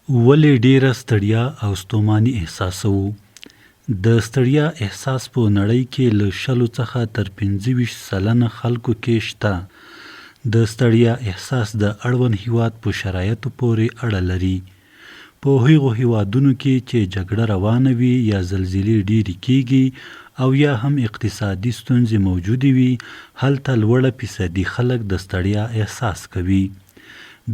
ولې ډېره ستړیا او ستوماني احساسوو؟ د ستړیا احساس په نړۍ کې له 100 څخه تر 25 سلنه خلکو کې شته. د ستړیا احساس د اړوند هیواد په شرایطو پورې اړه لري. په هغو هیوادونو کې چې جګړه روانه وي یا زلزلې ډېرې کیږي او یا هم اقتصادي ستونزې موجودې وي، هلته لوړه فیصدي خلک د ستړیا احساس کوي.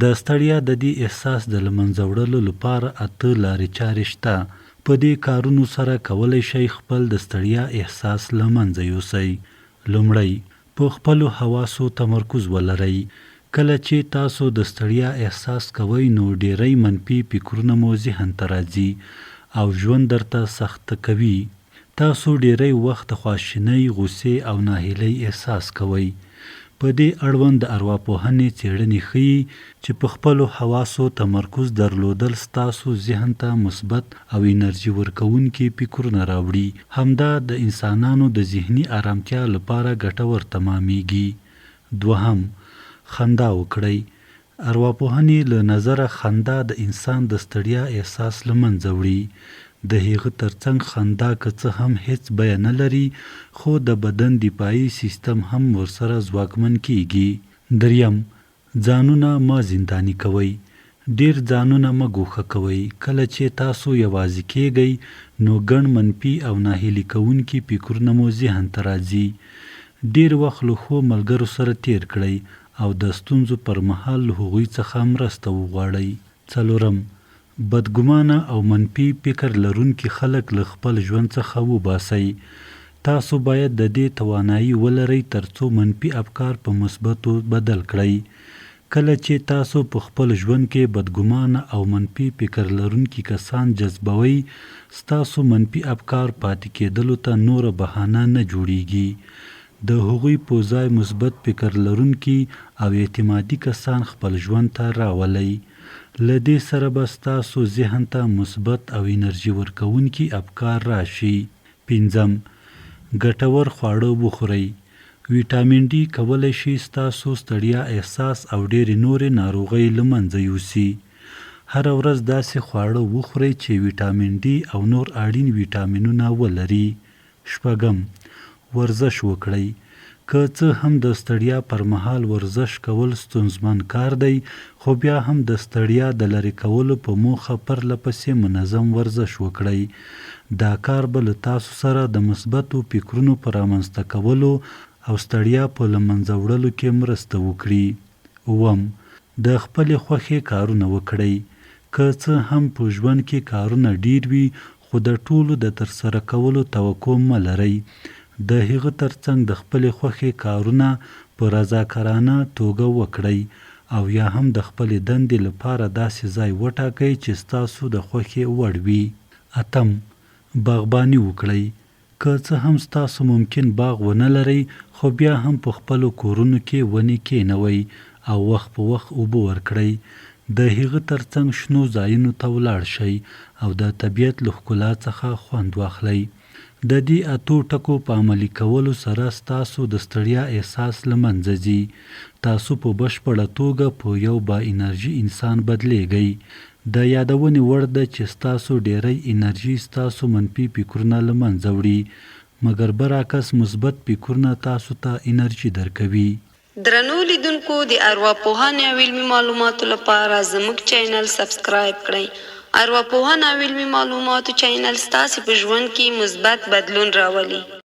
د ستړیا د دې احساس د له منځه وړلو لپاره 8 لارې چارې شته. په دې کارونو سره کولی شئ خپل د ستړیا احساس له منځه یوسئ. لومړی، په خپلو حواسو تمرکز ولرئ. کله چې تاسو د ستړیا احساس کوئ نو ډېری منفي فکرونه مو ذهن ته راځي او ژوند درته سخت کوي. تاسو ډېری وخت د خواشینۍ، غوسې او ناهیلۍ احساس کوئ. په دې اړوند د ارواپوهنې څېړنې ښیي چې په خپلو حواسو تمرکز درلودل ستاسو ذهن ته مثبت او انرژي ورکوونکي فکرونه راوړي. همدا د انسانانو د ذهني آرامتیا لپاره ګټور تمامیږي. دوهم، خندا وکړئ. ارواپوهنې له نظره خندا د انسان د ستړیا احساس له منځه وړي. د هغه ترڅنګ خندا که څه هم هیڅ بیه نه لري، خو د بدن دفاعي سیستم هم ورسره ځواکمن کیږي. دریم، ځانونه مه زنداني کوئ. ډیر ځانونه مه ګوښه کوئ. کله چې تاسو یوازې کیږئ نو ګڼ منفي او ناهیلي کوونکي فکرونه مو ذهن ته راځي. ډیر وخت له ښو ملګرو سره تیر کړئ او د ستونزو پر مهال له هغوی څخه مرسته وغواړئ. څلورم، بدګمانه او منفي فکر لرونکي خلک له خپل ژوند څخه وباسئ. تاسو باید د دې توانایي ولرئ ترڅو منفي افکار په مثبتو بدل کړئ. کله چې تاسو په خپل ژوند کې بدګمانه او منفي فکر لرونکي کسان جذبوئ، ستاسو منفي افکار پاتې کېدلو ته نوره بهانه نه جوړیږي. د هغوی په ځای مثبت فکر لرونکي او اعتمادي کسان خپل ژوند ته راولئ. له دې سره به ستاسو ذهن ته مثبت او انرژي ورکوونکي افکار راشي. پنځم، ګټور خواړه وخورئ. ویټامین ډي کولی شي ستاسو ستړیا احساس او ډېرې نورې ناروغۍ له منځه یوسي. هره ورځ داسې خواړه وخورئ چې ویټامین ډي او نور اړین ویټامینونه ولري. شپږم، ورزش وکړئ. که څه هم د ستړیا پر مهال ورزش کول ستونزمن کار دی، خو بیا هم د ستړیا د لرې کولو په موخه پرله پسې منظم ورزش وکړئ. دا کار به له تاسو سره د مثبتو فکرونو په رامنځته کولو او ستړیا په له منځه وړلو کې مرسته وکړي. اووم، د خپلې خوښې کارونه وکړئ. که څه هم په ژوند کې کارونه ډیر وي، خو د ټولو د ترسره کولو توقع مه لرئ. د هغه ترڅنګ د خپلې خوښې کارونه په رضاکارانه توګه وکړئ او یا هم د خپلې دندې لپاره داسې ځای وټاکئ چې ستاسو د خوښې وړ وي. اتم، باغباني وکړئ. که څه هم ستاسو ممکن باغ ونه لرئ، خو بیا هم په خپلو کورونو کې ونې کېنوئ او وخت په وخت اوبه ورکړئ. د هغه ترڅنګ شنو ځایونو ته ولاړ شئ او د طبیعت له ښکلا څخه خوند واخلئ. د دې 8 ټکو په عملي کولو سره ستاسو د ستړیا احساس له منځه ځي. تاسو په بشپړه توګه په یو با انرژي انسان بدلیږئ. د یادونې وړ ده چې ستاسو ډیری انرژي ستاسو منفي فکرونه له منځه وړي، مګر برعکس مثبت فکرونه تاسو ته انرژي درکوي. درنو لیدونکو، د ارواپوهنې او علمي معلوماتو لپاره زموږ چینل سبسکرایب کړئ. ارواپوهنه او علمي معلوماتو چینل ستاسو په ژوند کې مثبت بدلون راولي.